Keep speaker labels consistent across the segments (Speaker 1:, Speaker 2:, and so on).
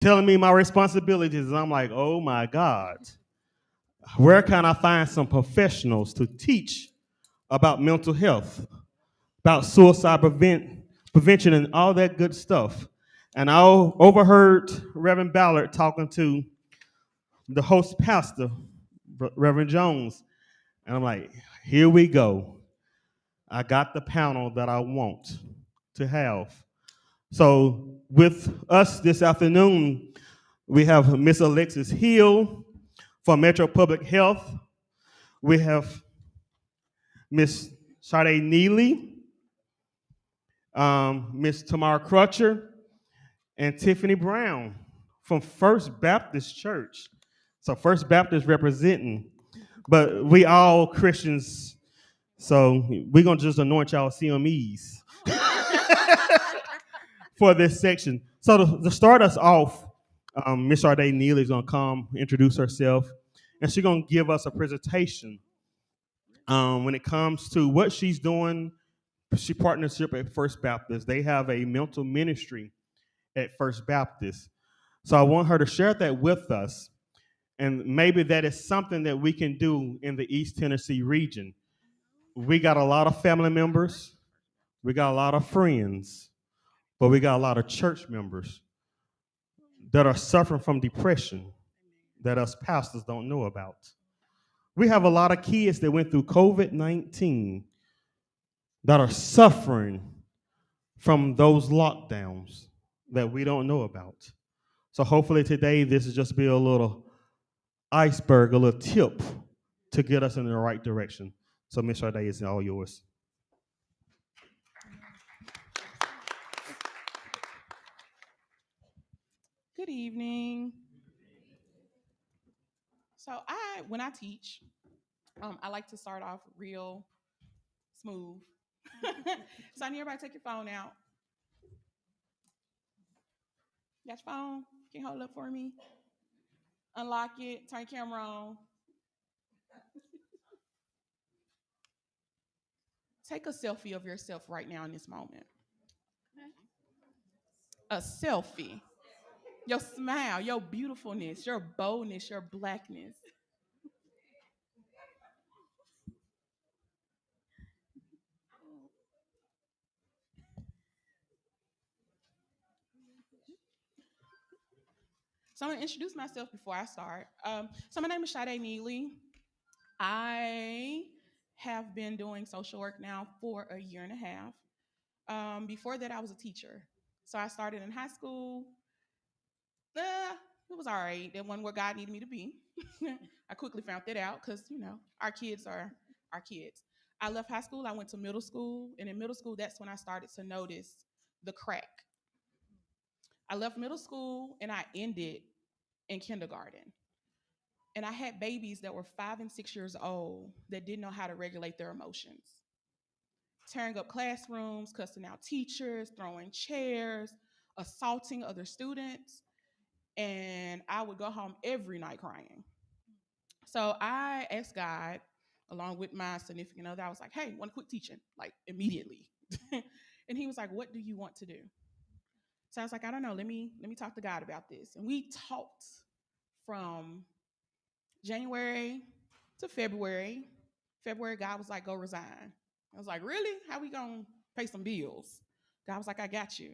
Speaker 1: telling me my responsibilities, and I'm like, oh my God, where can I find some professionals to teach about mental health, about prevention, and all that good stuff? And I overheard Reverend Ballard talking to the host pastor, Reverend Jones, and I'm like, here we go. I got the panel that I want to have. So with us this afternoon, we have Miss Alexis Hill from Metro Public Health. We have Miss Sade Neely, Miss Tamara Crutcher, and Tiffany Brown from First Baptist Church. So First Baptist representing, but we all Christians. So we're gonna just anoint y'all CMEs for this section. So to start us off, Miss Sade Neely is gonna come introduce herself, and she's gonna give us a presentation when it comes to what she's doing. She partnership at First Baptist. They have a mental ministry at First Baptist. So I want her to share that with us. And maybe that is something that we can do in the East Tennessee region. We got a lot of family members, we got a lot of friends, but we got a lot of church members that are suffering from depression that us pastors don't know about. We have a lot of kids that went through COVID-19 that are suffering from those lockdowns that we don't know about. So hopefully today this is just be a little iceberg, a little tip to get us in the right direction. So Miss Sade, it's all yours.
Speaker 2: Good evening. So when I teach, I like to start off real smooth. So I need everybody to take your phone out. Got your phone? Can you hold it up for me? Unlock it. Turn your camera on. Take a selfie of yourself right now in this moment. A selfie. Your smile, your beautifulness, your boldness, your blackness. So I'm gonna introduce myself before I start. So my name is Sade Neely. I have been doing social work now for a year and a half. Before that, I was a teacher. So I started in high school. It was all right. That wasn't where God needed me to be. I quickly found that out because, our kids are our kids. I left high school. I went to middle school. And in middle school, that's when I started to notice the crack. I left middle school and I ended in kindergarten. And I had babies that were 5 and 6 years old that didn't know how to regulate their emotions, tearing up classrooms, cussing out teachers, throwing chairs, assaulting other students. And I would go home every night crying. So I asked God, along with my significant other, I was like, hey, want to quit teaching? Like immediately. And he was like, what do you want to do? So I was like, I don't know. Let me talk to God about this. And we talked from January to February. February, God was like, go resign. I was like, really? How we gonna pay some bills? God was like, I got you.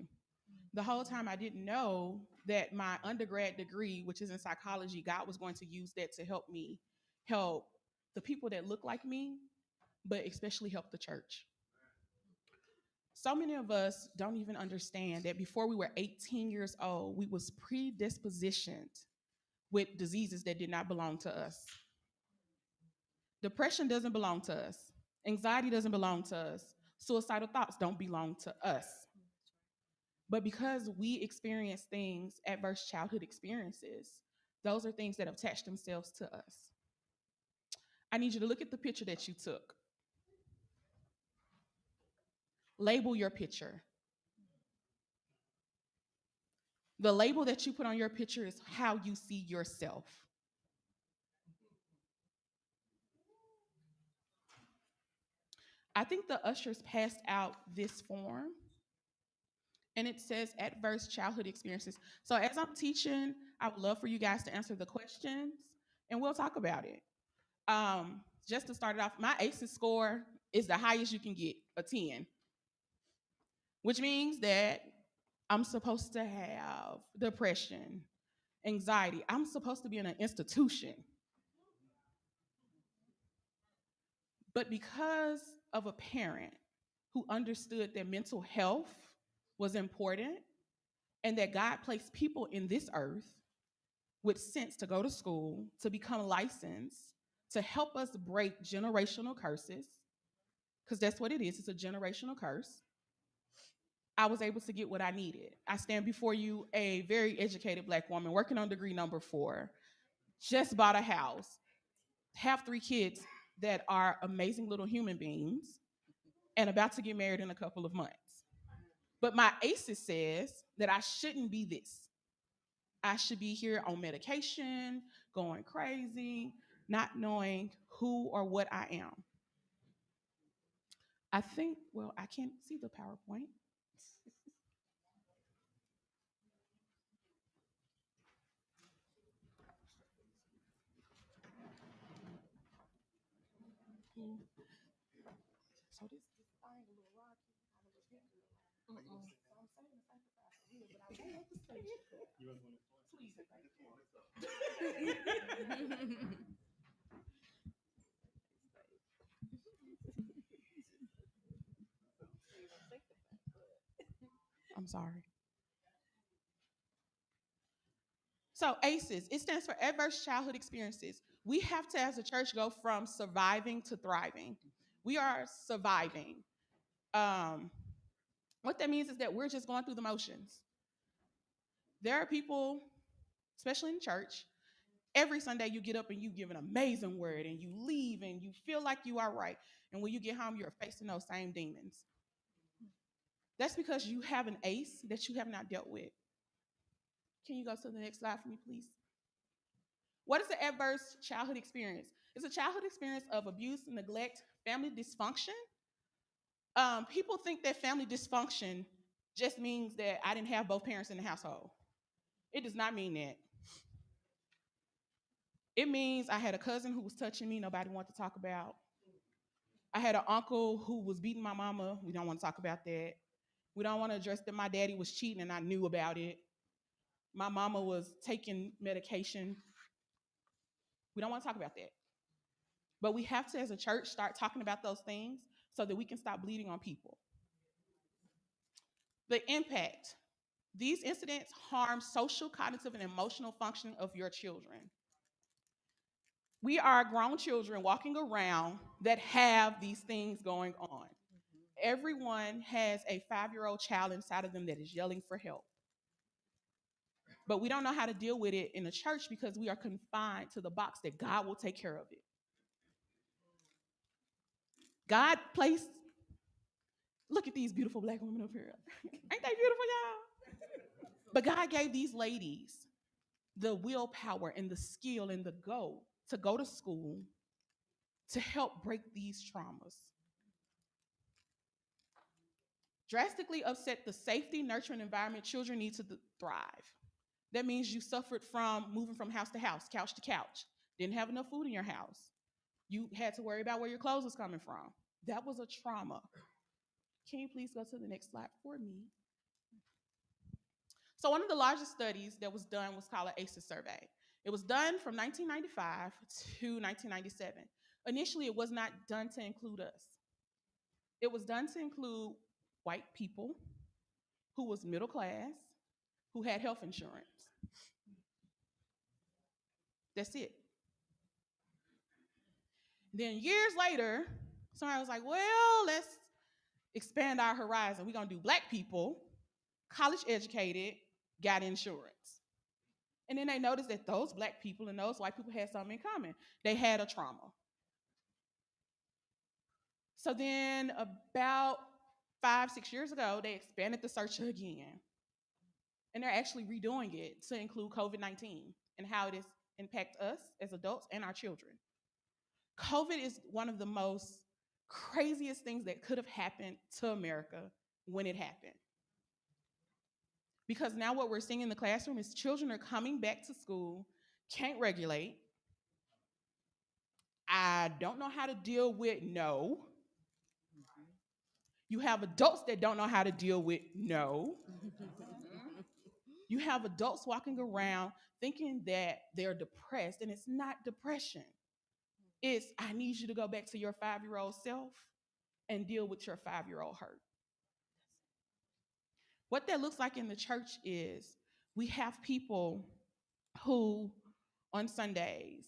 Speaker 2: The whole time I didn't know that my undergrad degree, which is in psychology, God was going to use that to help me help the people that look like me, but especially help the church. So many of us don't even understand that before we were 18 years old, we was predispositioned with diseases that did not belong to us. Depression doesn't belong to us. Anxiety doesn't belong to us. Suicidal thoughts don't belong to us. But because we experience things, adverse childhood experiences, those are things that attach themselves to us. I need you to look at the picture that you took. Label your picture. The label that you put on your picture is how you see yourself. I think the ushers passed out this form. And it says adverse childhood experiences. So as I'm teaching, I would love for you guys to answer the questions and we'll talk about it. Just to start it off, my ACEs score is the highest you can get, a 10, which means that I'm supposed to have depression, anxiety. I'm supposed to be in an institution. But because of a parent who understood that mental health was important and that God placed people in this earth with sense to go to school, to become licensed, to help us break generational curses, because that's what it is, it's a generational curse. I was able to get what I needed. I stand before you a very educated Black woman working on degree number 4, just bought a house, have 3 kids that are amazing little human beings, and about to get married in a couple of months. But my ACEs says that I shouldn't be this. I should be here on medication, going crazy, not knowing who or what I am. I think, well, I can't see the PowerPoint. So this thing a little rocky. So I'm saying the sacrifice for real, but I don't want the stage to cut. Please, I'm sorry. So ACEs, it stands for adverse childhood experiences. We have to, as a church, go from surviving to thriving. We are surviving. Um, what that means is that we're just going through the motions. There are people, especially in church, every Sunday you get up and you give an amazing word and you leave and you feel like you are right. And when you get home, you're facing those same demons. That's because you have an ace that you have not dealt with. Can you go to the next slide for me, please? What is the adverse childhood experience? It's a childhood experience of abuse, neglect, family dysfunction. People think that family dysfunction just means that I didn't have both parents in the household. It does not mean that. It means I had a cousin who was touching me, nobody wanted to talk about. I had an uncle who was beating my mama. We don't want to talk about that. We don't want to address that my daddy was cheating and I knew about it. My mama was taking medication. We don't want to talk about that. But we have to, as a church, start talking about those things so that we can stop bleeding on people. The impact. These incidents harm social, cognitive, and emotional functioning of your children. We are grown children walking around that have these things going on. Everyone has a 5-year-old child inside of them that is yelling for help. But we don't know how to deal with it in the church because we are confined to the box that God will take care of it. God placed, look at these beautiful Black women up here. Ain't they beautiful, y'all? But God gave these ladies the willpower and the skill and the go to go to school to help break these traumas. Drastically upset the safety, nurturing environment children need to thrive. That means you suffered from moving from house to house, couch to couch, didn't have enough food in your house. You had to worry about where your clothes was coming from. That was a trauma. Can you please go to the next slide for me? So one of the largest studies that was done was called an ACEs survey. It was done from 1995 to 1997. Initially, it was not done to include us. It was done to include white people who was middle class, who had health insurance. That's it. Then years later, somebody was like, well, let's expand our horizon. We're going to do Black people, college educated, got insurance. And then they noticed that those Black people and those white people had something in common. They had a trauma. So then about 5-6 years ago, they expanded the search again. And they're actually redoing it to include COVID-19 and how it has impacted us as adults and our children. COVID is one of the most craziest things that could have happened to America when it happened. Because now what we're seeing in the classroom is children are coming back to school, can't regulate. I don't know how to deal with no. You have adults that don't know how to deal with no. You have adults walking around thinking that they're depressed, and it's not depression. It's, I need you to go back to your 5-year-old self and deal with your 5-year-old hurt. What that looks like in the church is we have people who, on Sundays,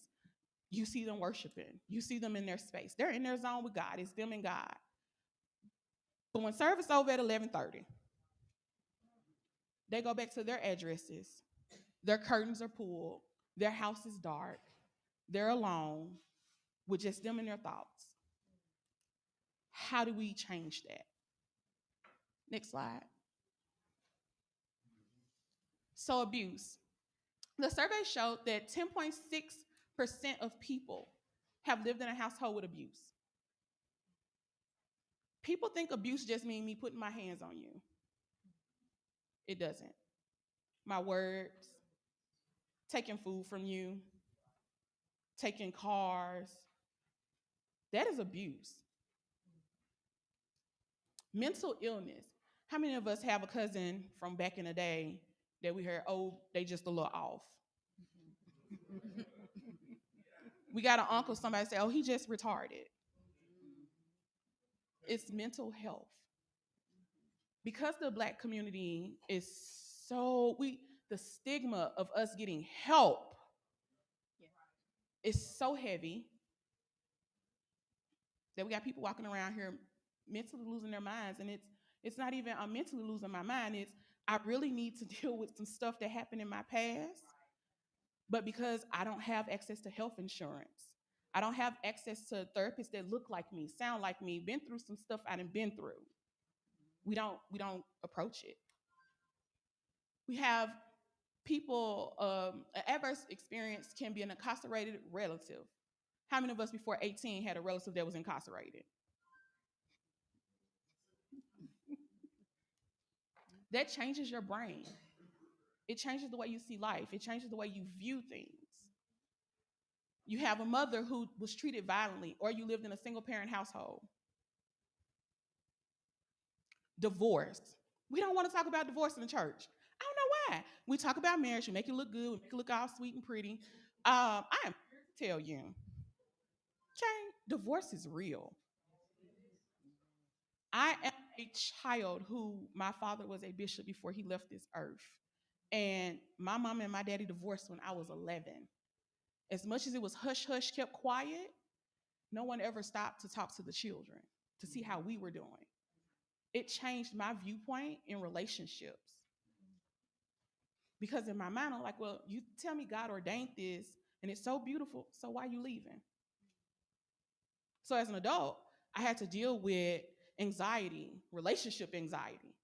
Speaker 2: you see them worshiping, you see them in their space. They're in their zone with God. It's them and God. But when service over at 11:30, they go back to their addresses. Their curtains are pulled. Their house is dark. They're alone with just them and their thoughts. How do we change that? Next slide. So, abuse. The survey showed that 10.6% of people have lived in a household with abuse. People think abuse just means me putting my hands on you. It doesn't. My words, taking food from you, taking cars, that is abuse. Mental illness. How many of us have a cousin from back in the day that we heard, oh, they just a little off? We got an uncle, somebody say, oh, he just retarded. It's mental health. Because the Black community is the stigma of us getting help is so heavy that we got people walking around here mentally losing their minds. And it's not even I'm mentally losing my mind. It's I really need to deal with some stuff that happened in my past. But because I don't have access to health insurance, I don't have access to therapists that look like me, sound like me, been through some stuff I done been through. We don't approach it. We have people, an adverse experience can be an incarcerated relative. How many of us before 18 had a relative that was incarcerated? That changes your brain. It changes the way you see life. It changes the way you view things. You have a mother who was treated violently, or you lived in a single parent household. Divorce. We don't want to talk about divorce in the church. I don't know why. We talk about marriage, we make it look good, we make it look all sweet and pretty. I am here to tell you, okay, divorce is real. I am a child who my father was a bishop before he left this earth. And my mom and my daddy divorced when I was 11. As much as it was hush hush, kept quiet, no one ever stopped to talk to the children to see how we were doing. It changed my viewpoint in relationships. Because in my mind, I'm like, well, you tell me God ordained this and it's so beautiful, so why are you leaving? So as an adult, I had to deal with anxiety, relationship anxiety.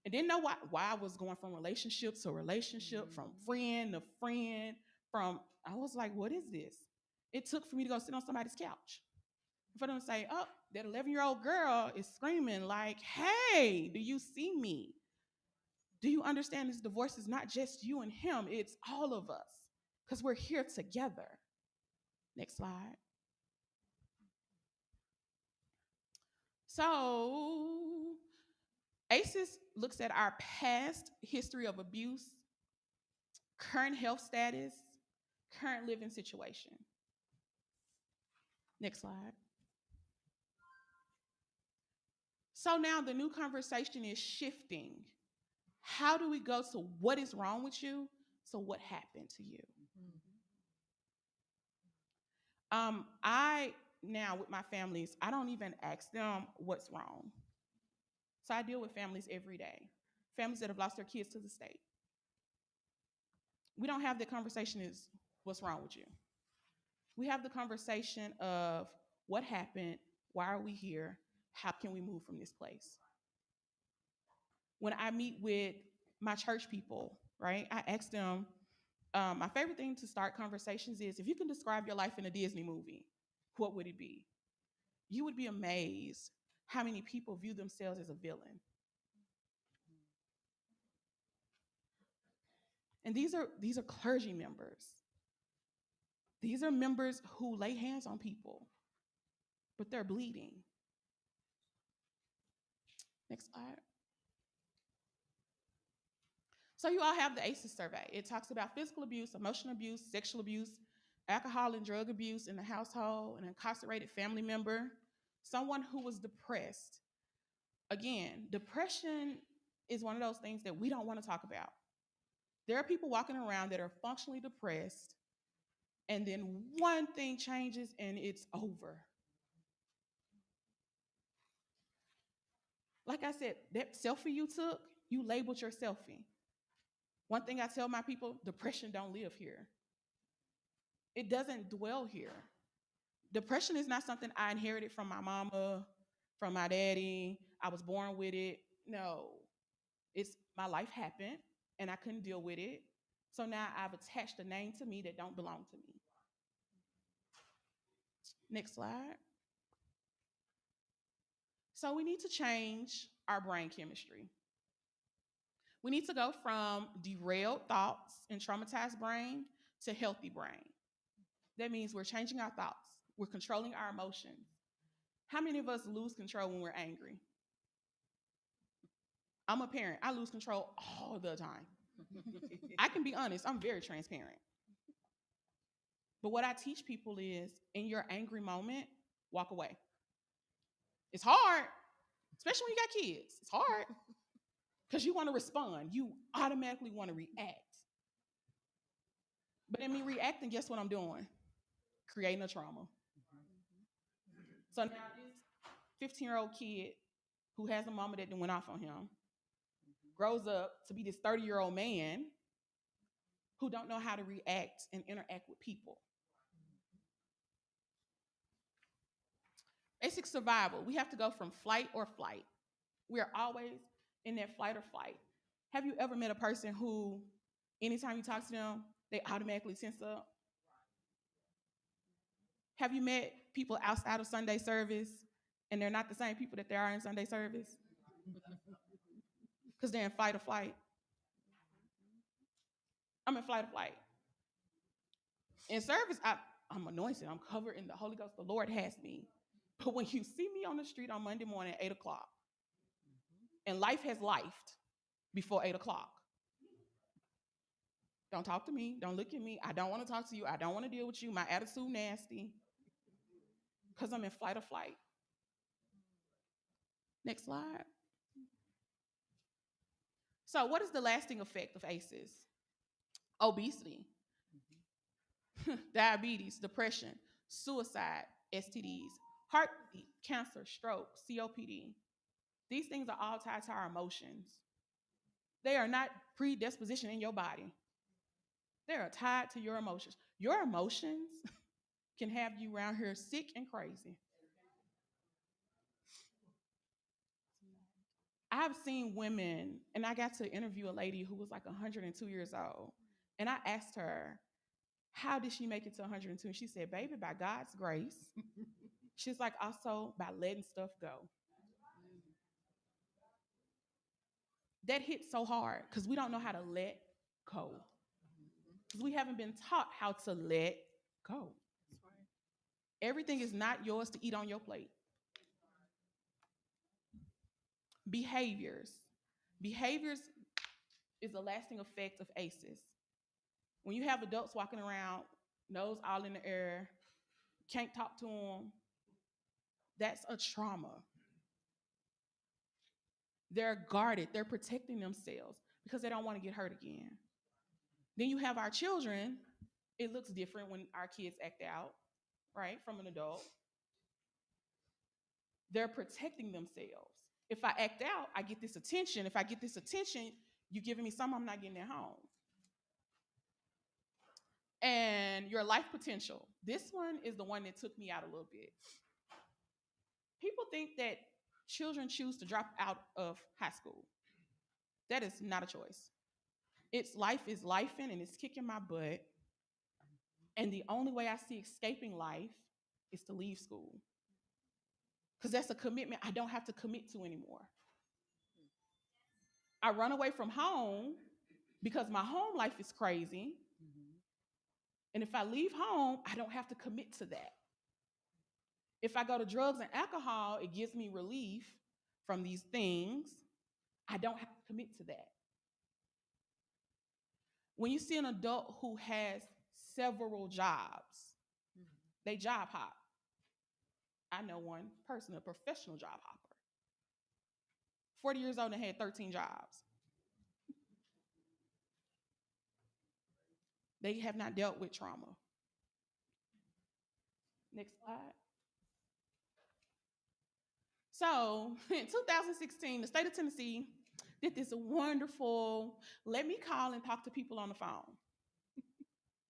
Speaker 2: And didn't know why I was going from relationship to relationship, from friend to friend, I was like, what is this? It took for me to go sit on somebody's couch. For them to say, oh, that 11-year-old girl is screaming like, hey, do you see me? Do you understand this divorce is not just you and him, it's all of us because we're here together. Next slide. So ACEs looks at our past history of abuse, current health status, current living situation. Next slide. So now the new conversation is shifting. How do we go to what is wrong with you? So what happened to you? I now with my families, I don't even ask them what's wrong. So I deal with families every day. Families that have lost their kids to the state. We don't have the conversation is what's wrong with you. We have the conversation of what happened, why are we here, how can we move from this place? When I meet with my church people, right, I ask them, my favorite thing to start conversations is if you can describe your life in a Disney movie, what would it be? You would be amazed how many people view themselves as a villain. And these are clergy members. These are members who lay hands on people, but they're bleeding. Next slide. So you all have the ACEs survey. It talks about physical abuse, emotional abuse, sexual abuse, alcohol and drug abuse in the household, an incarcerated family member, someone who was depressed. Again, depression is one of those things that we don't want to talk about. There are people walking around that are functionally depressed, and then one thing changes and it's over. Like I said, that selfie you took, you labeled your selfie. One thing I tell my people, depression don't live here. It doesn't dwell here. Depression is not something I inherited from my mama, from my daddy. I was born with it. No, it's my life happened and I couldn't deal with it. So now I've attached a name to me that don't belong to me. Next slide. So we need to change our brain chemistry. We need to go from derailed thoughts and traumatized brain to healthy brain. That means we're changing our thoughts. We're controlling our emotions. How many of us lose control when we're angry? I'm a parent. I lose control all the time. I can be honest. I'm very transparent. But what I teach people is, in your angry moment, walk away. It's hard, especially when you got kids. It's hard because you want to respond. You automatically want to react. But in me reacting, guess what I'm doing? Creating a trauma. So now this 15-year-old kid who has a mama that went off on him grows up to be this 30-year-old man who don't know how to react and interact with people. Basic survival. We have to go from flight or flight. We are always in that flight or flight. Have you ever met a person who, anytime you talk to them, they automatically tense up? Have you met people outside of Sunday service and they're not the same people that they are in Sunday service? Because they're in fight or flight. I'm in flight or flight. In service, I'm anointed. I'm covered in the Holy Ghost. The Lord has me. But when you see me on the street on Monday morning at 8 o'clock, and life has lifed before 8 o'clock, don't talk to me. Don't look at me. I don't want to talk to you. I don't want to deal with you. My attitude nasty. Because I'm in flight or flight. Next slide. So what is the lasting effect of ACEs? Obesity, diabetes, depression, suicide, STDs, heart disease, cancer, stroke, COPD. These things are all tied to our emotions. They are not predisposition in your body. They are tied to your emotions. Your emotions can have you around here sick and crazy. I've seen women, and I got to interview a lady who was like 102 years old. And I asked her, how did she make it to 102? And she said, baby, by God's grace. She's like, also by letting stuff go. That hits so hard because we don't know how to let go. Because we haven't been taught how to let go. Everything is not yours to eat on your plate. Behaviors. Behaviors is a lasting effect of ACEs. When you have adults walking around, nose all in the air, can't talk to them, that's a trauma. They're guarded. They're protecting themselves because they don't want to get hurt again. Then you have our children. It looks different when our kids act out, right, from an adult. They're protecting themselves. If I act out, I get this attention. If I get this attention, you're giving me something I'm not getting at home. And your life potential. This one is the one that took me out a little bit. People think that children choose to drop out of high school. That is not a choice. It's life is lifing and it's kicking my butt. And the only way I see escaping life is to leave school. Because that's a commitment I don't have to commit to anymore. I run away from home because my home life is crazy. And if I leave home, I don't have to commit to that. If I go to drugs and alcohol, it gives me relief from these things. I don't have to commit to that. When you see an adult who has several jobs, they job hop. I know one person, a professional job hopper. 40 years old and had 13 jobs. They have not dealt with trauma. Next slide. So in 2016, the state of Tennessee did this wonderful, let me call and talk to people on the phone.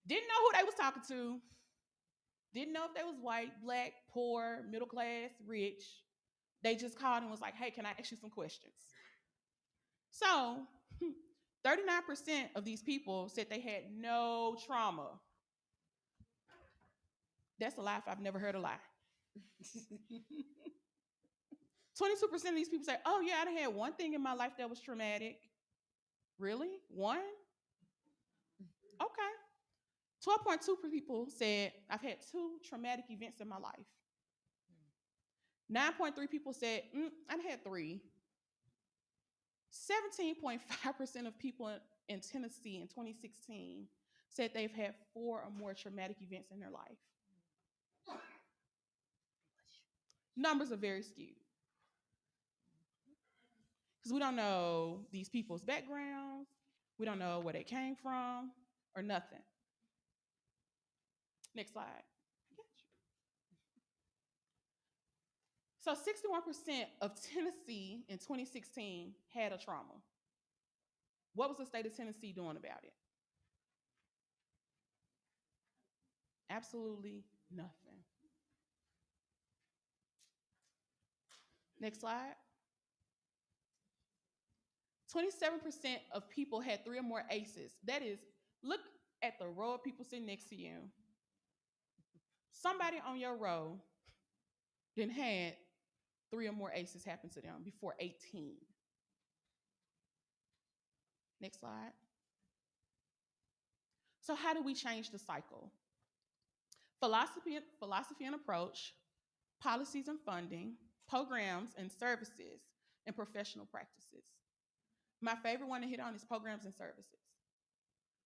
Speaker 2: Didn't know who they was talking to. Didn't know if they was white, black, poor, middle class, rich. They just called and was like, hey, can I ask you some questions? So 39% of these people said they had no trauma. That's a lie if I've never heard a lie. 22% of these people say, oh yeah, I had one thing in my life that was traumatic. Really? One? Okay. 12.2 people said, I've had 2 traumatic events in my life. 9.3 people said, I've had 3. 17.5% of people in Tennessee in 2016 said they've had 4 or more traumatic events in their life. Numbers are very skewed because we don't know these people's backgrounds. We don't know where they came from or nothing. Next slide. So 61% of Tennessee in 2016 had a trauma. What was the state of Tennessee doing about it? Absolutely nothing. Next slide. 27% of people had 3 or more ACEs. That is, look at the row of people sitting next to you. Somebody on your row then had 3 or more ACEs happen to them before 18. Next slide. So how do we change the cycle? Philosophy and approach, policies and funding, programs and services, and professional practices. My favorite one to hit on is programs and services.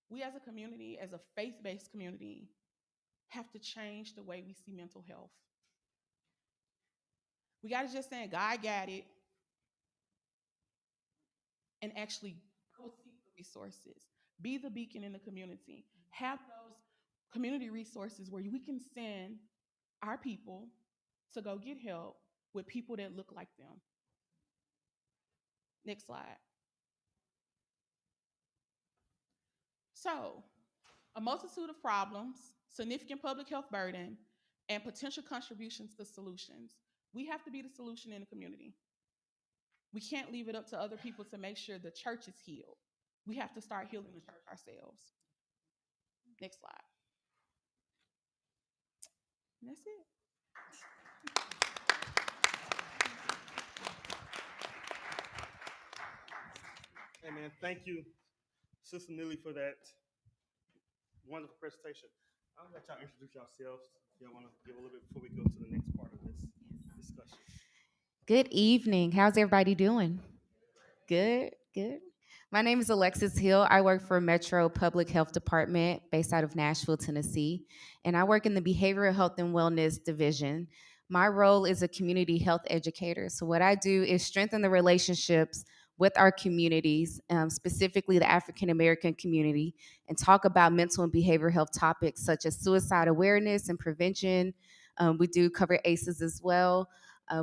Speaker 2: We as a community, as a faith-based community, have to change the way we see mental health. We got to just say, God got it, and actually go seek the resources. Be the beacon in the community. Have those community resources where we can send our people to go get help with people that look like them. Next slide. So, a multitude of problems, significant public health burden, and potential contributions to solutions. We have to be the solution in the community. We can't leave it up to other people to make sure the church is healed. We have to start healing the church ourselves. Next slide. And that's it.
Speaker 1: Hey man, thank you, Sister Nilly, for that wonderful presentation. I'll let y'all introduce yourselves. If y'all want to give a little bit before we go to the next part of this discussion.
Speaker 3: Good evening. How's everybody doing? Good, good. My name is Alexis Hill. I work for Metro Public Health Department based out of Nashville, Tennessee, and I work in the Behavioral Health and Wellness Division. My role is a community health educator. So what I do is strengthen the relationships with our communities, specifically the African American community, and talk about mental and behavioral health topics such as suicide awareness and prevention. We do cover ACEs as well.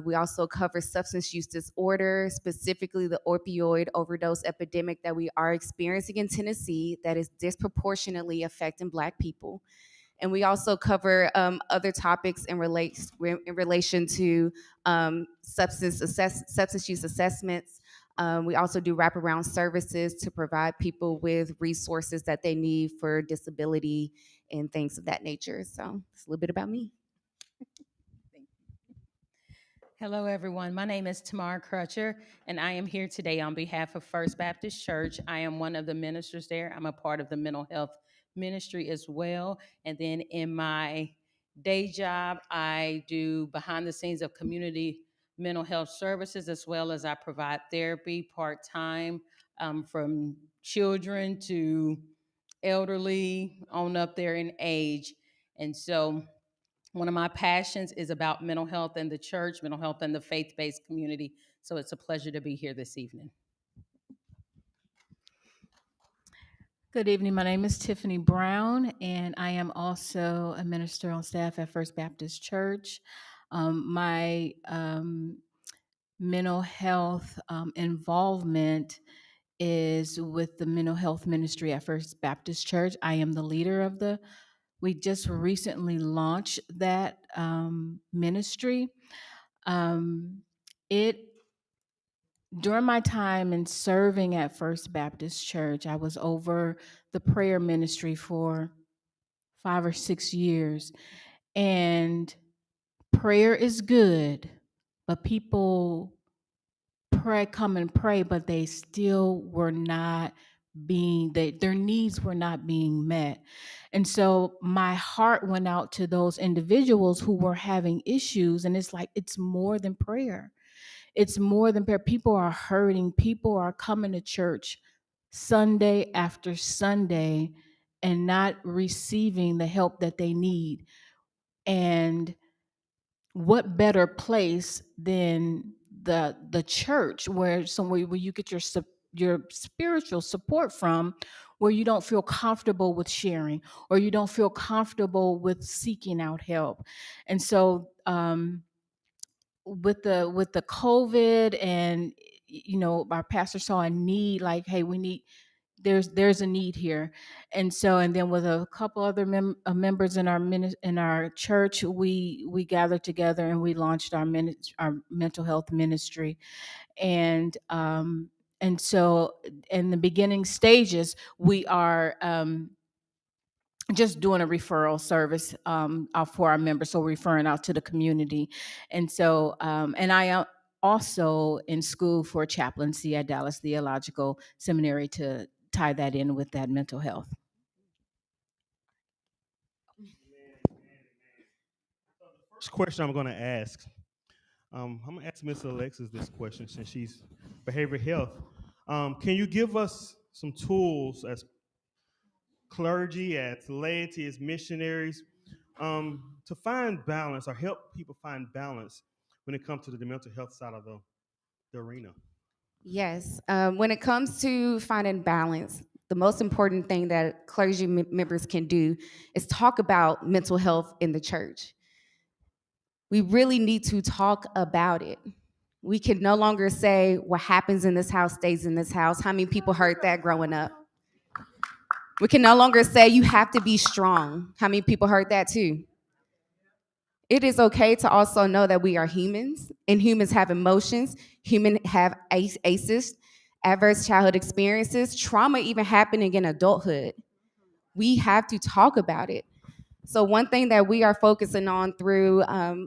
Speaker 3: We also cover substance use disorder, specifically the opioid overdose epidemic that we are experiencing in Tennessee that is disproportionately affecting Black people. And we also cover other topics in relation to substance use assessments. We also do wraparound services to provide people with resources that they need for disability and things of that nature. So it's a little bit about me.
Speaker 4: Hello, everyone. My name is Tamara Crutcher, and I am here today on behalf of First Baptist Church. I am one of the ministers there. I'm a part of the mental health ministry as well. And then in my day job, I do behind the scenes of community mental health services, as well as I provide therapy part time from children to elderly on up there in age. And so one of my passions is about mental health in the church, mental health in the faith based community. So it's a pleasure to be here this evening.
Speaker 5: Good evening. My name is Tiffany Brown, and I am also a minister on staff at First Baptist Church. My mental health involvement is with the mental health ministry at First Baptist Church. I am the leader of we just recently launched that ministry. It During my time in serving at First Baptist Church, I was over the prayer ministry for 5 or 6 years. And prayer is good, but people come and pray, but they still were not their needs were not being met. And so my heart went out to those individuals who were having issues. And it's like, it's more than prayer. It's more than prayer. People are hurting. People are coming to church Sunday after Sunday and not receiving the help that they need. And what better place than the church, somewhere where you get your spiritual support from, where you don't feel comfortable with sharing, or you don't feel comfortable with seeking out help. And so with the COVID, and our pastor saw a need, like, hey, we need there's a need here. And then with a couple other members in in our church, we gathered together and we launched our mental health ministry. And so in the beginning stages, we are just doing a referral service for our members, so referring out to the community. And I am also in school for chaplaincy at Dallas Theological Seminary to tie that in with that mental health.
Speaker 1: First question I'm going to ask. I'm going to ask Miss Alexis this question since she's behavioral health. Can you give us some tools as clergy, as laity, as missionaries, to find balance or help people find balance when it comes to the mental health side of the arena?
Speaker 3: Yes. When it comes to finding balance, the most important thing that clergy members can do is talk about mental health in the church. We really need to talk about it. We can no longer say what happens in this house stays in this house. How many people heard that growing up? We can no longer say you have to be strong. How many people heard that too? It is okay to also know that we are humans, and humans have emotions. Humans have ACEs, adverse childhood experiences, trauma even happening in adulthood. We have to talk about it. So one thing that we are focusing on through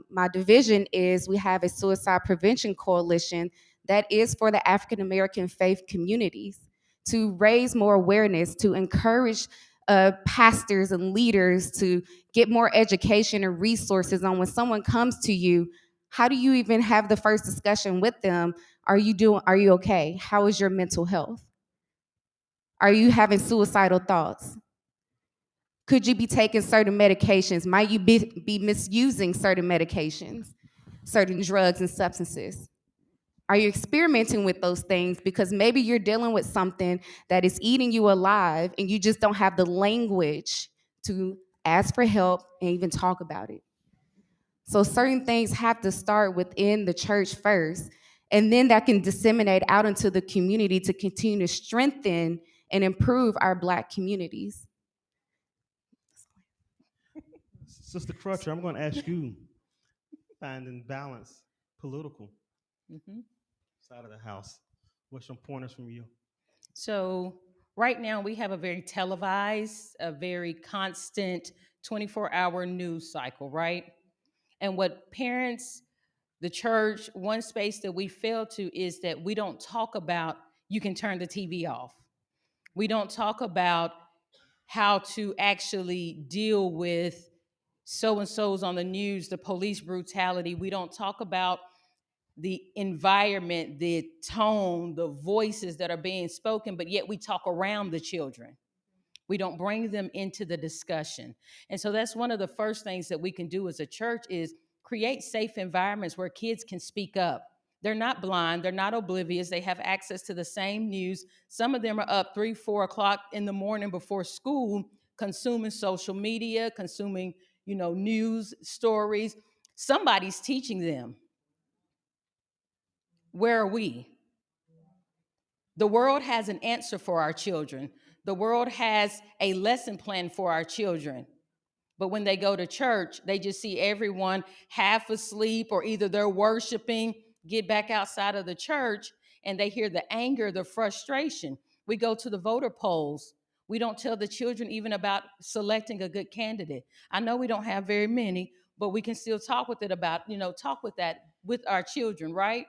Speaker 3: my division is we have a suicide prevention coalition that is for the African American faith communities to raise more awareness, to encourage pastors and leaders to get more education and resources on when someone comes to you. How do you even have the first discussion with them? Are you okay? How is your mental health? Are you having suicidal thoughts? Could you be taking certain medications? Might you be misusing certain medications, certain drugs and substances? Are you experimenting with those things? Because maybe you're dealing with something that is eating you alive and you just don't have the language to ask for help and even talk about it. So certain things have to start within the church first, and then that can disseminate out into the community to continue to strengthen and improve our Black communities.
Speaker 1: Sister Crutcher, I'm going to ask you, finding balance, political side of the house. What's some pointers from you?
Speaker 4: So right now we have a very televised, a very constant 24-hour news cycle, right? And what parents The church, one space that we fail to is that we don't talk about you can turn the TV off. We don't talk about how to actually deal with so and so's on the news, the police brutality. We don't talk about the environment, the tone, the voices that are being spoken, but yet we talk around the children. We don't bring them into the discussion. And so that's one of the first things that we can do as a church is create safe environments where kids can speak up. They're not blind, they're not oblivious, they have access to the same news. Some of them are up 3, 4 o'clock in the morning before school, consuming social media, consuming, news stories. Somebody's teaching them. Where are we? The world has an answer for our children. The world has a lesson plan for our children. But when they go to church, they just see everyone half asleep, or either they're worshiping, get back outside of the church, and they hear the anger, the frustration. We go to the voter polls. We don't tell the children even about selecting a good candidate. I know we don't have very many, but we can still talk with that with our children, right?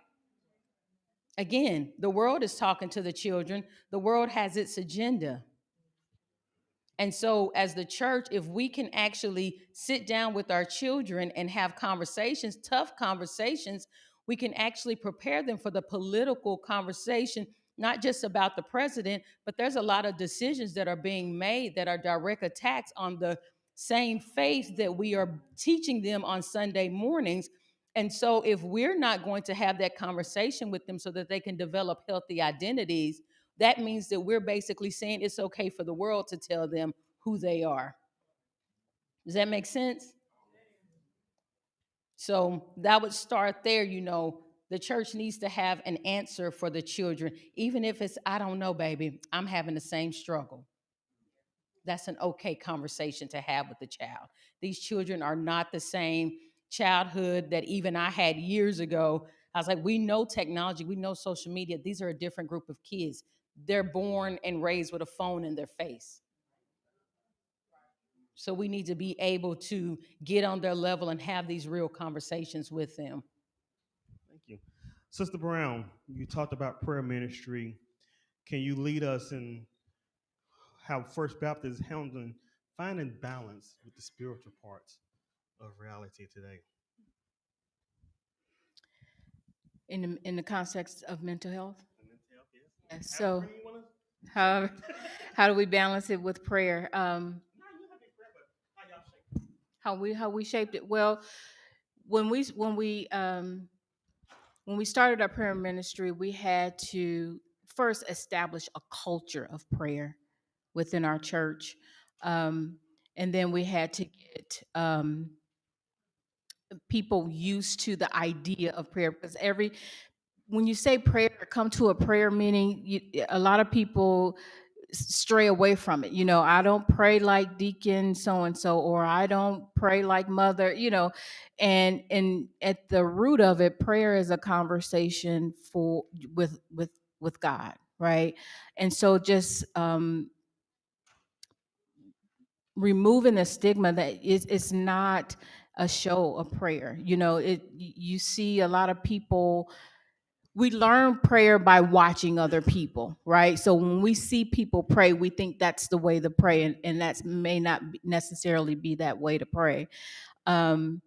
Speaker 4: Again, the world is talking to the children. The world has its agenda. And so, as the church, if we can actually sit down with our children and have conversations, tough conversations, we can actually prepare them for the political conversation, not just about the president, but there's a lot of decisions that are being made that are direct attacks on the same faith that we are teaching them on Sunday mornings. And so, if we're not going to have that conversation with them so that they can develop healthy identities, that means that we're basically saying it's okay for the world to tell them who they are. Does that make sense? So that would start there. The church needs to have an answer for the children, even if it's, I don't know, baby, I'm having the same struggle. That's an okay conversation to have with the child. These children are not the same childhood that even I had years ago. I was like, we know technology, we know social media. These are a different group of kids. They're born and raised with a phone in their face. So we need to be able to get on their level and have these real conversations with them.
Speaker 1: Thank you. Sister Brown, you talked about prayer ministry. Can you lead us in how First Baptist is handling finding balance with the spiritual parts of reality today?
Speaker 5: In the context of mental health? Yes. So
Speaker 1: However you wanna-
Speaker 5: how do we balance it with prayer? How we shaped it? Well, when we started our prayer ministry, we had to first establish a culture of prayer within our church, and then we had to get people used to the idea of prayer, because when you say prayer, come to a prayer meeting, a lot of people stray away from it. I don't pray like deacon so and so, or I don't pray like mother, and at the root of it, prayer is a conversation with God, right? And so just removing the stigma that it's not a show of prayer. You see a lot of people, we learn prayer by watching other people, right? So when we see people pray, we think that's the way to pray, and that may not necessarily be that way to pray. And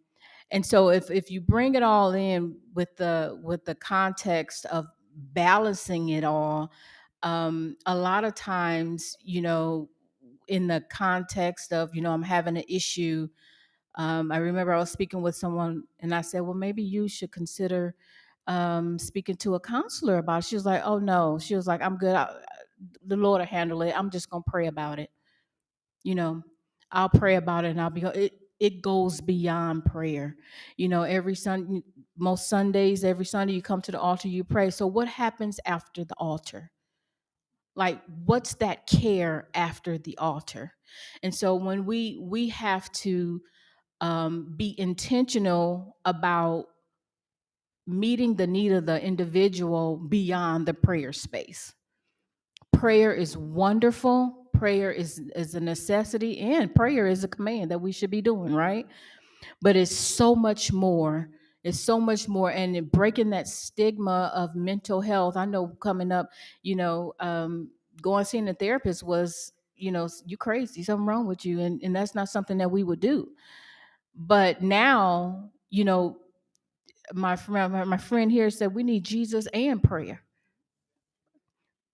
Speaker 5: so if you bring it all in with the context of balancing it all, a lot of times, in the context of, I'm having an issue. I remember I was speaking with someone and I said, well, maybe you should consider speaking to a counselor about it. She was like, oh no. She was like, I'm good. The Lord will handle it. I'm just going to pray about it. I'll pray about it and I'll be, it goes beyond prayer. Every Sunday, most Sundays, every Sunday you come to the altar, you pray. So what happens after the altar? Like, what's that care after the altar? And so when we have to be intentional about meeting the need of the individual beyond the prayer space. Prayer is wonderful. Prayer is a necessity, and prayer is a command that we should be doing, right? But it's so much more It's so much more, and in breaking that stigma of mental health. I know coming up, going seeing a therapist was, you crazy, something wrong with you, and that's not something that we would do. But now, my friend here said we need Jesus and prayer.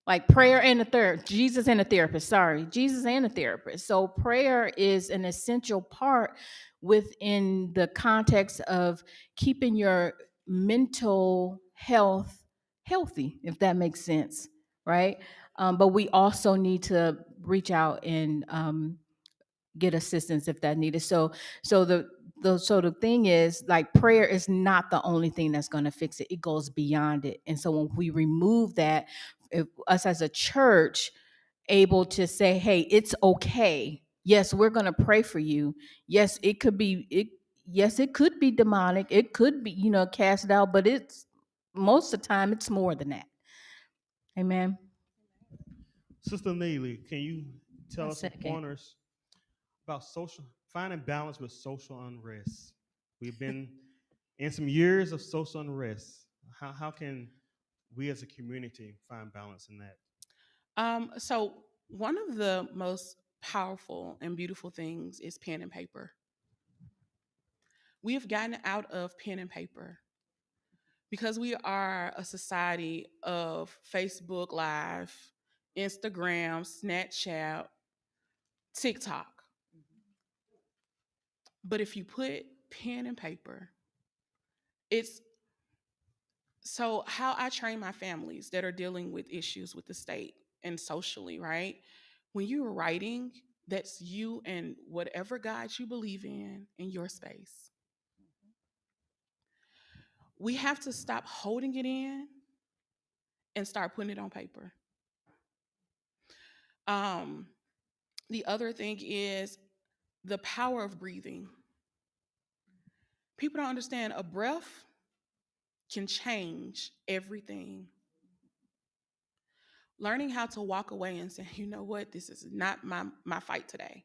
Speaker 5: Like prayer and Jesus and a therapist, sorry, Jesus and a therapist. So prayer is an essential part within the context of keeping your mental health healthy, if that makes sense, right? But we also need to reach out and get assistance if that needed. So the thing is, like, prayer is not the only thing that's going to fix it. It goes beyond it. And so when we remove that, if us as a church able to say, hey, it's okay. Yes, we're going to pray for you. Yes, it could be it. Yes, it could be demonic. It could be, cast out, but it's most of the time it's more than that. Amen.
Speaker 1: Sister Neely, can you tell
Speaker 4: One
Speaker 1: us some
Speaker 4: second.
Speaker 1: pointers about finding balance with social unrest? We've been in some years of social unrest. How can we as a community find balance in that?
Speaker 2: So one of the most powerful and beautiful things is pen and paper. We have gotten out of pen and paper because we are a society of Facebook Live, Instagram, Snapchat, TikTok. But if you put pen and paper, it's so how I train my families that are dealing with issues with the state and socially, right? When you're writing, that's you and whatever God you believe in your space. We have to stop holding it in and start putting it on paper. Um, the other thing is the power of breathing. People don't understand a breath can change everything. Learning how to walk away and say, you know what, this is not my fight today.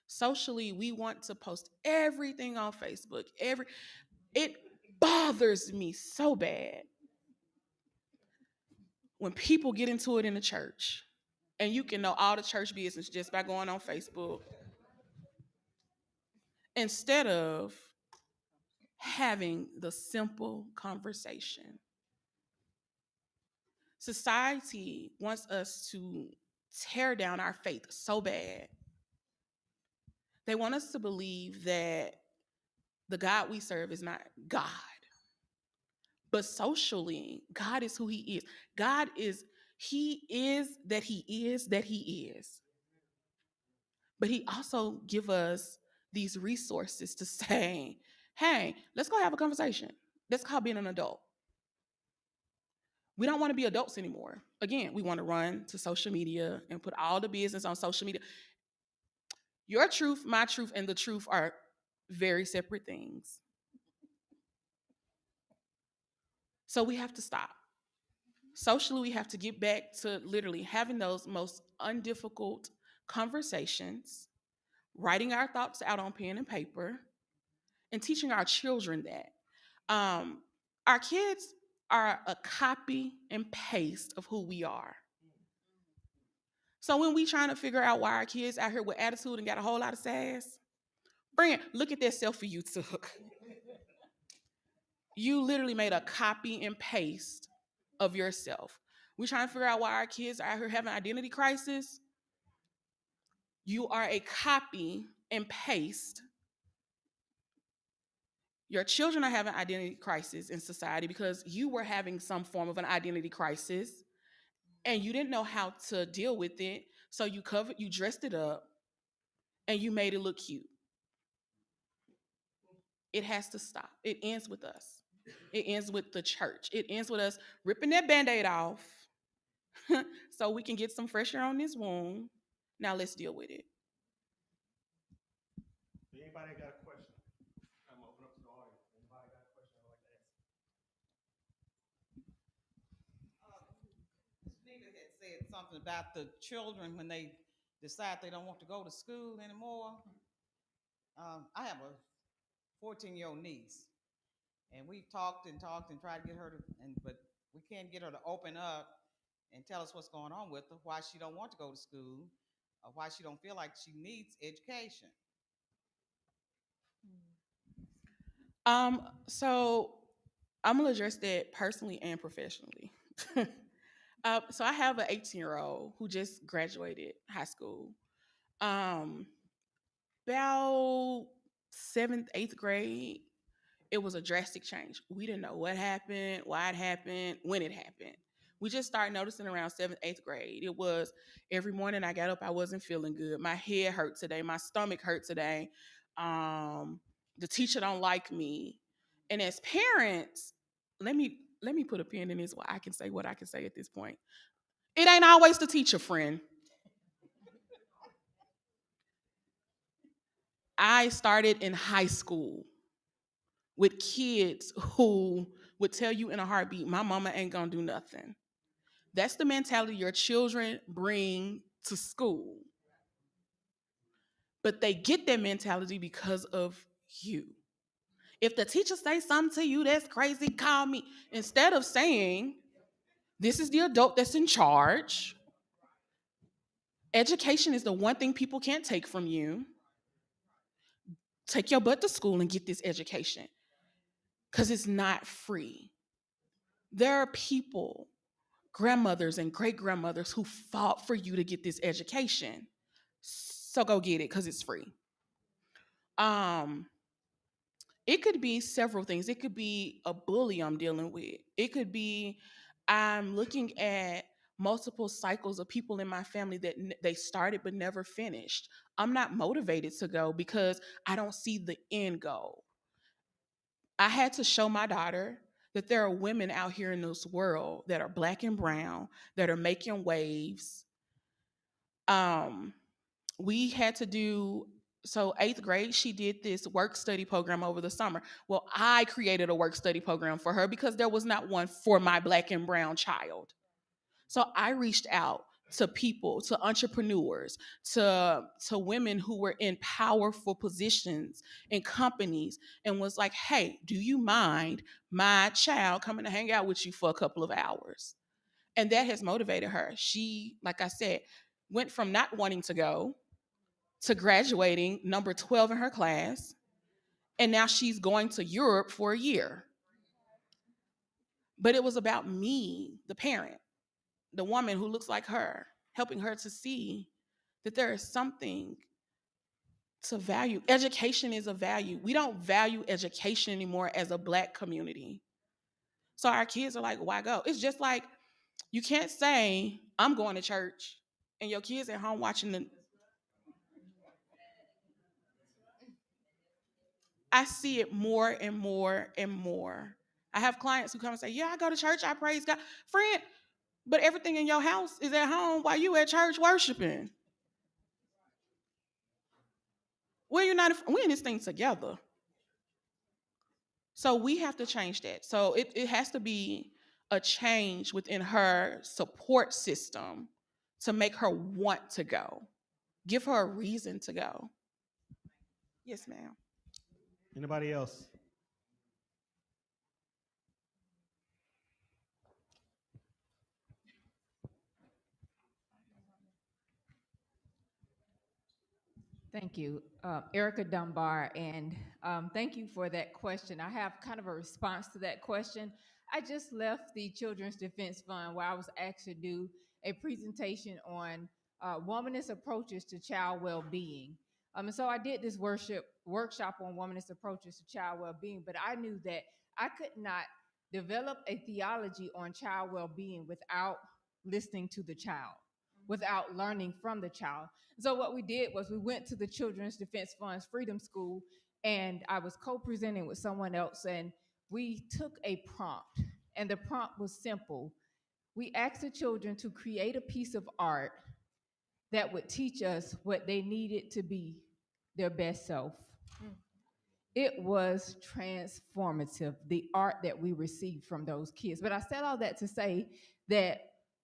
Speaker 2: Socially, we want to post everything on Facebook. It bothers me so bad when people get into it in the church. And you can know all the church business just by going on Facebook instead of having the simple conversation. Society wants us to tear down our faith so bad. They want us to believe that the God we serve is not God. But socially, God is who he is. God is, he is that he is that he is. But he also give us these resources to say, hey, let's go have a conversation. That's called being an adult. We don't want to be adults anymore. Again, we want to run to social media and put all the business on social media. Your truth, my truth, and the truth are very separate things. So we have to stop. Socially, we have to get back to literally having those most undifficult conversations, writing our thoughts out on pen and paper, and teaching our children that. Our kids are a copy and paste of who we are. So when we trying to figure out why our kids out here with attitude and got a whole lot of sass, friend, look at that selfie you took. You literally made a copy and paste of yourself. We trying to figure out why our kids are out here having identity crisis. You are a copy and paste. Your children are having identity crisis in society because you were having some form of an identity crisis and you didn't know how to deal with it. So you dressed it up and you made it look cute. It has to stop. It ends with us. It ends with the church. It ends with us ripping that band-aid off so we can get some fresh air on this wound. Now let's deal with it.
Speaker 1: Anybody got a question? I'm open up to the audience. Anybody got a question I'd like to ask?
Speaker 6: Nita had said something about the children when they decide they don't want to go to school anymore. I have a 14-year-old niece, And we've talked and talked and tried to get her to, but we can't get her to open up and tell us what's going on with her, why she don't want to go to school, or why she don't feel like she needs education.
Speaker 2: So I'm gonna address that personally and professionally. So I have an 18-year-old who just graduated high school. Um, about seventh, eighth grade, it was a drastic change. We didn't know what happened, why it happened, when it happened. We just started noticing around seventh, eighth grade. It was every morning I got up, I wasn't feeling good. My head hurt today. My stomach hurt today. Um, the teacher don't like me. And as parents, let me put a pin in this where I can say what I can say at this point. It ain't always the teacher, friend. I started in high school with kids who would tell you in a heartbeat, my mama ain't gonna do nothing. That's the mentality your children bring to school. But they get that mentality because of you. If the teacher say something to you that's crazy, call me. Instead of saying, this is the adult that's in charge. Education is the one thing people can't take from you. Take your butt to school and get this education because it's not free. There are people, grandmothers and great grandmothers, who fought for you to get this education. So go get it because it's free. Um, it could be several things. It could be a bully I'm dealing with. It could be I'm looking at multiple cycles of people in my family that they started but never finished. I'm not motivated to go because I don't see the end goal. I had to show my daughter that there are women out here in this world that are black and brown that are making waves. Um, we had to do so eighth grade, she did this work study program over the summer. Well, I created a work study program for her because there was not one for my black and brown child. So I reached out to people, to entrepreneurs, to women who were in powerful positions in companies and was like, hey, do you mind my child coming to hang out with you for a couple of hours? And that has motivated her. She, like I said, went from not wanting to go to graduating number 12 in her class. And now she's going to Europe for a year. But it was about me, the parent, the woman who looks like her, helping her to see that there is something to value. Education is a value. We don't value education anymore as a black community. So our kids are like, why go? It's just like you can't say, I'm going to church, and your kids at home watching the. I see it more and more and more. I have clients who come and say, yeah, I go to church, I praise God. Friend, but everything in your house is at home while you at church worshiping. We're in this thing together. So we have to change that. So it has to be a change within her support system to make her want to go. Give her a reason to go. Yes, ma'am.
Speaker 1: Anybody else?
Speaker 7: Thank you, Erica Dunbar, and thank you for that question. I have kind of a response to that question. I just left the Children's Defense Fund where I was asked to do a presentation on womanist approaches to child well-being. And so I did this workshop on womanist approaches to child well-being, but I knew that I could not develop a theology on child well-being without listening to the child, without learning from the child. So what we did was we went to the Children's Defense Fund's Freedom School, and I was co-presenting with someone else, and we took a prompt, and the prompt was simple. We asked the children to create a piece of art that would teach us what they needed to be their best self. It was transformative, the art that we received from those kids. But I said all that to say that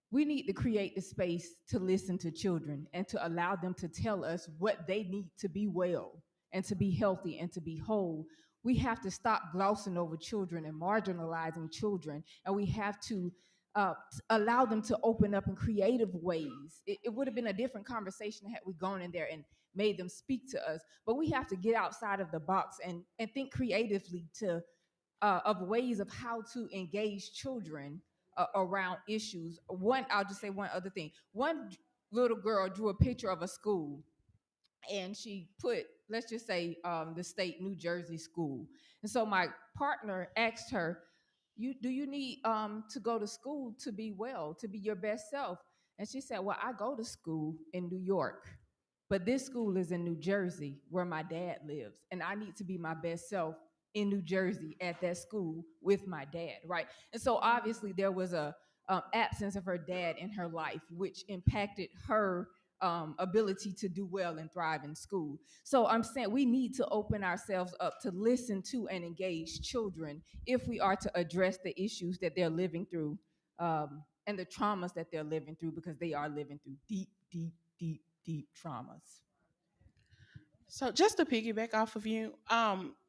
Speaker 7: we need to create the space to listen to children and to allow them to tell us what they need to be well and to be healthy and to be whole. we have to stop glossing over children and marginalizing children, and we have to allow them to open up in creative ways. It would have been a different conversation had we gone in there and made them speak to us, but we have to get outside of the box and think creatively to of ways of how to engage children around issues. I'll just say one other thing. One little girl drew a picture of a school, and she put, let's just say, the state New Jersey school. And so my partner asked her, do you need to go to school to be well, to be your best self? And she said, well, I go to school in New York, but this school is in New Jersey where my dad lives, and I need to be my best self in New Jersey at that school with my dad, right? And so obviously there was a absence of her dad in her life, which impacted her ability to do well and thrive in school. So I'm saying we need to open ourselves up to listen to and engage children if we are to address the issues that they're living through, and the traumas that they're living through, because they are living through deep, deep, deep, deep traumas.
Speaker 2: So just to piggyback off of you,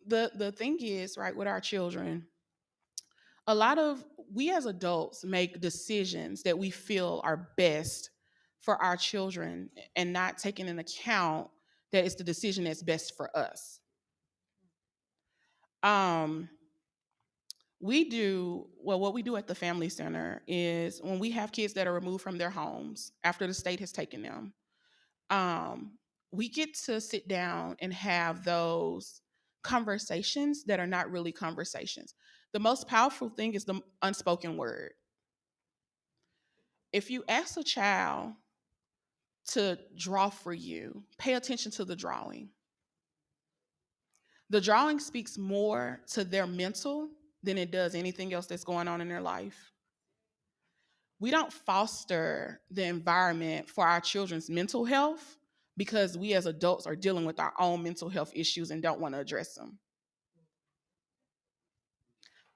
Speaker 2: the thing is, right, with our children, a lot of we as adults make decisions that we feel are best for our children and not taking into account that it's the decision that's best for us. Um, what we do at the family center is when we have kids that are removed from their homes after the state has taken them, um, we get to sit down and have those conversations that are not really conversations. The most powerful thing is the unspoken word. If you ask a child to draw for you, pay attention to the drawing. The drawing speaks more to their mental than it does anything else that's going on in their life. We don't foster the environment for our children's mental health because we as adults are dealing with our own mental health issues and don't want to address them.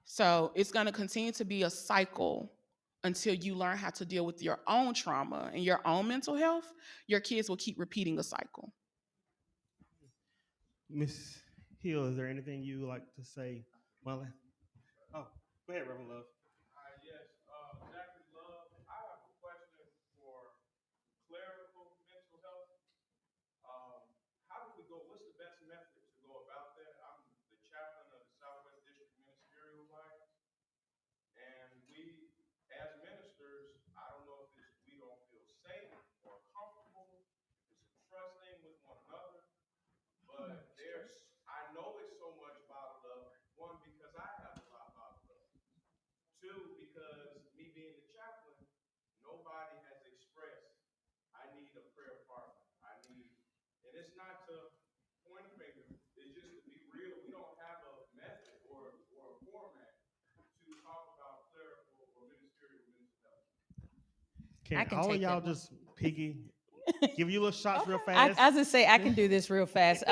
Speaker 2: So it's going to continue to be a cycle until you learn how to deal with your own trauma and your own mental health. Your kids will keep repeating the cycle.
Speaker 1: Miss Hill, is there anything you would like to say? Well, oh, go ahead, Reverend Love.
Speaker 8: Yes, Dr. Love, I have a question for clerical mental health. How do we go? What's the best method to go about that? I'm the chaplain of the Southwest District Ministerial Alliance, and we, as ministers, I don't know if it's we don't feel safe or comfortable, if it's a trust thing with one another, but I know it's so much bottled up. One, because I have a lot bottled up. Two, because me being the chaplain, nobody has expressed, I need a prayer partner. And it's not to point a finger, it's just to be real. We don't have a method or a format to talk about clerical or ministerial mental health.
Speaker 1: Can
Speaker 4: I can
Speaker 1: all of
Speaker 4: take
Speaker 1: y'all
Speaker 4: that one.
Speaker 1: just give you little shots real
Speaker 4: I
Speaker 1: fast?
Speaker 4: was gonna say I can do this real fast.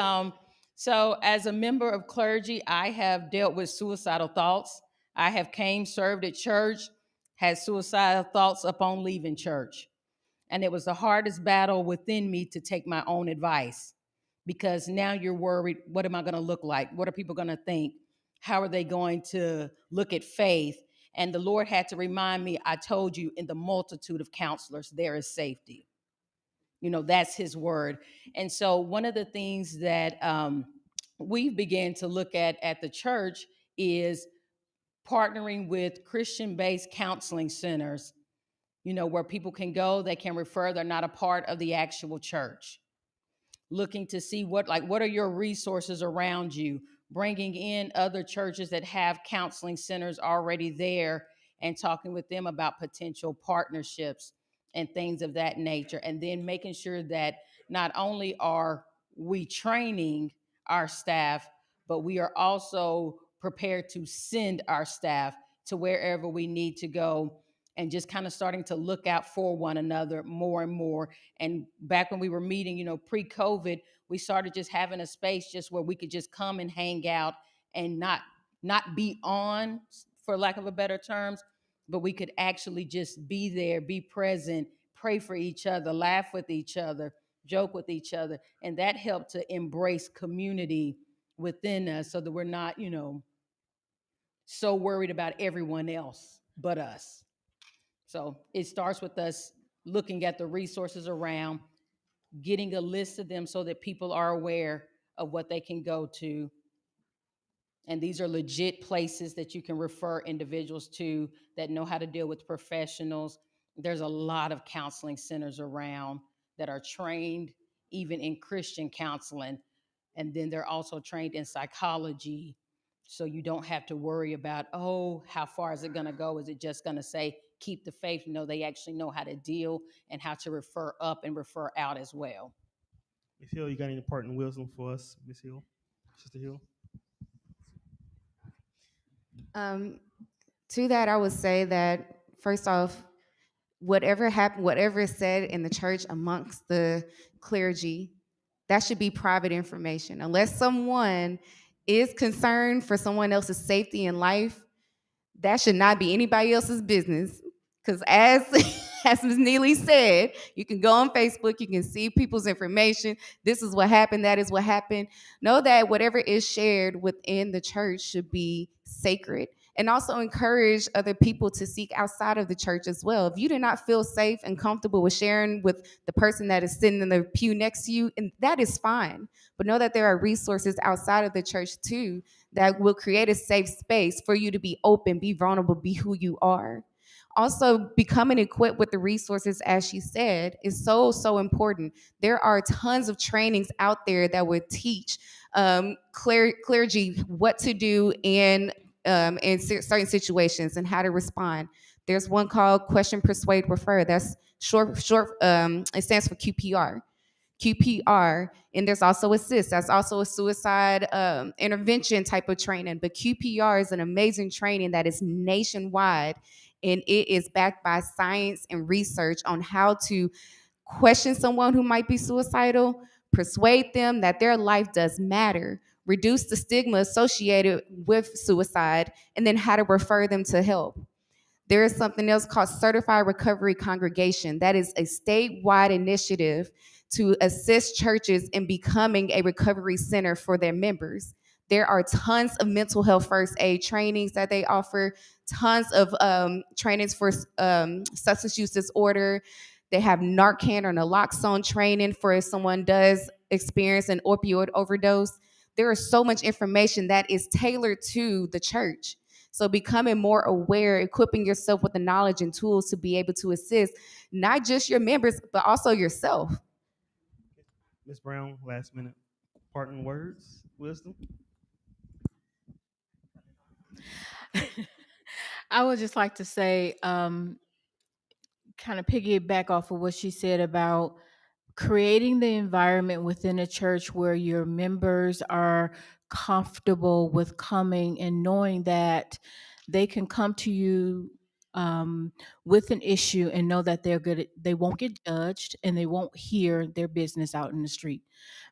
Speaker 4: So as a member of clergy, I have dealt with suicidal thoughts. I have served at church, had suicidal thoughts upon leaving church. And it was the hardest battle within me to take my own advice, because now you're worried, what am I going to look like? What are people going to think? How are they going to look at faith? And the Lord had to remind me, I told you, in the multitude of counselors, there is safety. That's his word. And so one of the things that we began to look at the church is partnering with Christian-based counseling centers, where people can go, they can refer, they're not a part of the actual church. Looking to see what are your resources around you, bringing in other churches that have counseling centers already there and talking with them about potential partnerships and things of that nature. And then making sure that not only are we training our staff, but we are also prepared to send our staff to wherever we need to go, and just kind of starting to look out for one another more and more. And back when we were meeting, pre-COVID, we started just having a space just where we could just come and hang out and not be on, for lack of a better terms, but we could actually just be there, be present, pray for each other, laugh with each other, joke with each other. And that helped to embrace community within us so that we're not, so worried about everyone else but us. So it starts with us looking at the resources around, getting a list of them so that people are aware of what they can go to. And these are legit places that you can refer individuals to that know how to deal with professionals. There's a lot of counseling centers around that are trained even in Christian counseling. And then they're also trained in psychology. So you don't have to worry about, oh, how far is it going to go? Is it just going to say, keep the faith? No, they actually know how to deal and how to refer up and refer out as well.
Speaker 1: Ms. Hill, you got any important wisdom for us, Ms. Hill? Sister Hill?
Speaker 3: To that, I would say that first off, whatever happened, whatever is said in the church amongst the clergy, that should be private information. Unless someone is concerned for someone else's safety in life, that should not be anybody else's business. Because as as Ms. Neely said, you can go on Facebook, you can see people's information. This is what happened, that is what happened. Know that whatever is shared within the church should be sacred. And also encourage other people to seek outside of the church as well. If you do not feel safe and comfortable with sharing with the person that is sitting in the pew next to you, and that is fine. But know that there are resources outside of the church too that will create a safe space for you to be open, be vulnerable, be who you are. Also, becoming equipped with the resources, as she said, is so, so important. There are tons of trainings out there that would teach clergy what to do in certain situations and how to respond. There's one called Question, Persuade, Refer. That's short. It stands for QPR. QPR, and there's also ASSIST. That's also a suicide intervention type of training. But QPR is an amazing training that is nationwide, and it is backed by science and research on how to question someone who might be suicidal, persuade them that their life does matter, reduce the stigma associated with suicide, and then how to refer them to help. There is something else called Certified Recovery Congregation. That is a statewide initiative to assist churches in becoming a recovery center for their members. There are tons of mental health first aid trainings that they offer, tons of trainings for substance use disorder. They have Narcan or naloxone training for if someone does experience an opioid overdose. There is so much information that is tailored to the church. So becoming more aware, equipping yourself with the knowledge and tools to be able to assist not just your members, but also yourself.
Speaker 1: Ms. Brown, last minute parting words, wisdom.
Speaker 5: I would just like to say, kind of piggyback off of what she said about creating the environment within a church where your members are comfortable with coming and knowing that they can come to you with an issue and know that they won't get judged and they won't hear their business out in the street.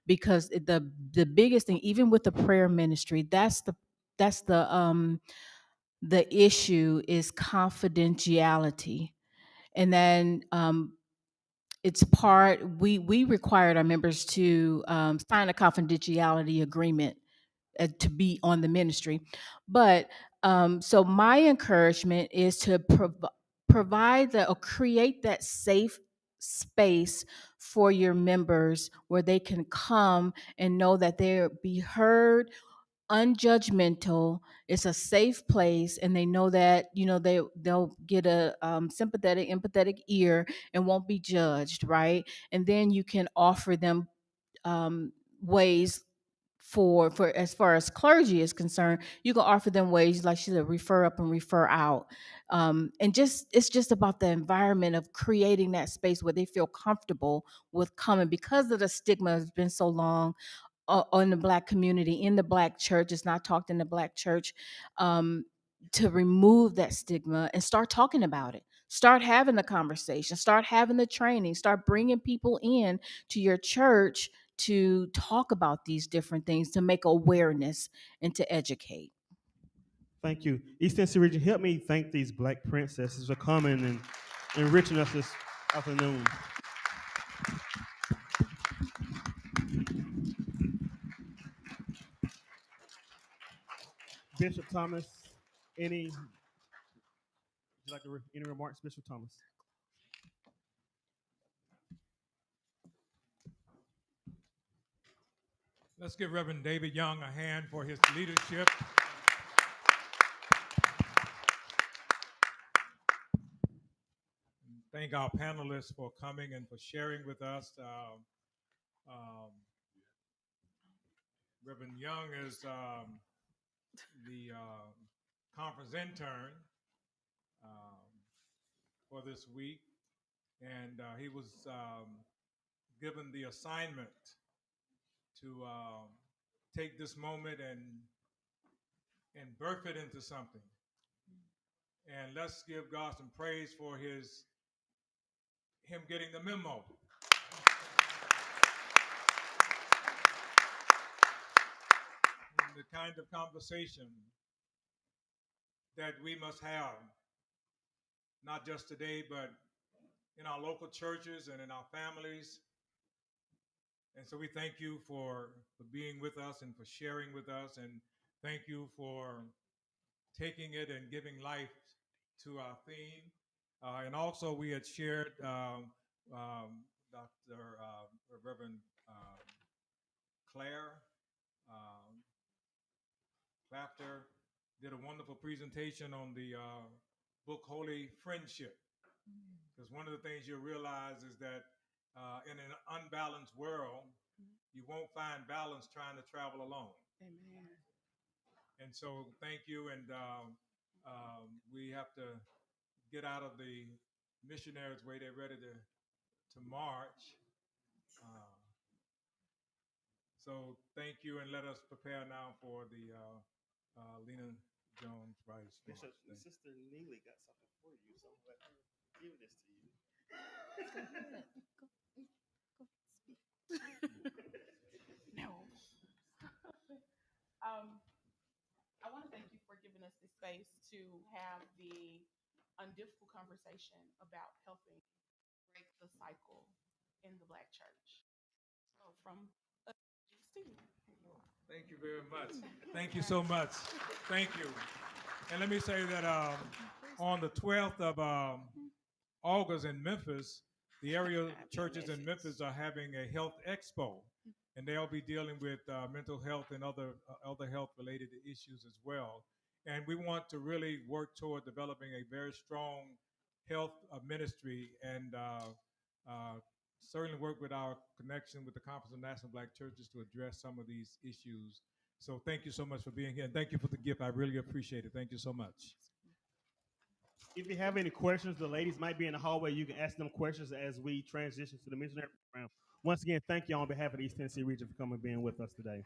Speaker 5: Because the biggest thing, even with the prayer ministry, the issue is confidentiality. And then it's we required our members to sign a confidentiality agreement to be on the ministry. But so my encouragement is to provide or create that safe space for your members where they can come and know that they'll be heard, unjudgmental. It's a safe place, and they know that they'll get a sympathetic, empathetic ear and won't be judged, right? And then you can offer them ways for as far as clergy is concerned. You can offer them ways, like she said, refer up and refer out. And just it's just about the environment of creating that space where they feel comfortable with coming, because of the stigma has been so long on the Black community, in the Black church. It's not talked in the Black church. To remove that stigma and start talking about it, start having the conversation, start having the training, start bringing people in to your church to talk about these different things, to make awareness and to educate.
Speaker 1: Thank you. East Tennessee Region, help me thank these Black princesses for coming and enriching us this afternoon. Bishop Thomas, any would you like to any remarks, Bishop Thomas?
Speaker 8: Let's give Reverend David Young a hand for his leadership. Thank our panelists for coming and for sharing with us. Um, Reverend Young is the conference intern for this week, and he was given the assignment to take this moment and birth it into something. And let's give God some praise for him getting the memo. The kind of conversation that we must have, not just today, but in our local churches and in our families. And so we thank you for being with us and for sharing with us. And thank you for taking it and giving life to our theme. And also we had shared Dr. Reverend Claire Clapter did a wonderful presentation on the book Holy Friendship. Because one of the things you'll realize is that in an unbalanced world, you won't find balance trying to travel alone.
Speaker 2: Amen.
Speaker 8: And so thank you. And we have to get out of the missionaries' way. They're ready to march. So thank you, and let us prepare now for the Lena Jones Rice.
Speaker 1: Bishop, Sister Neely got something for you, so I'm going to give this to you.
Speaker 2: No. I want to thank you for giving us this space to have the undifficult conversation about helping break the cycle in the Black church. So from Steve.
Speaker 8: Thank you very much. Thank you so much. Thank you. And let me say that on the 12th of August in Memphis, the area churches in Memphis are having a health expo, and they'll be dealing with mental health and other health-related issues as well. And we want to really work toward developing a very strong health ministry and certainly work with our connection with the Conference of National Black Churches to address some of these issues. So thank you so much for being here, and thank you for the gift. I really appreciate it. Thank you so much.
Speaker 1: If you have any questions, the ladies might be in the hallway. You can ask them questions as we transition to the missionary program. Once again, thank you on behalf of the East Tennessee region for coming and being with us today.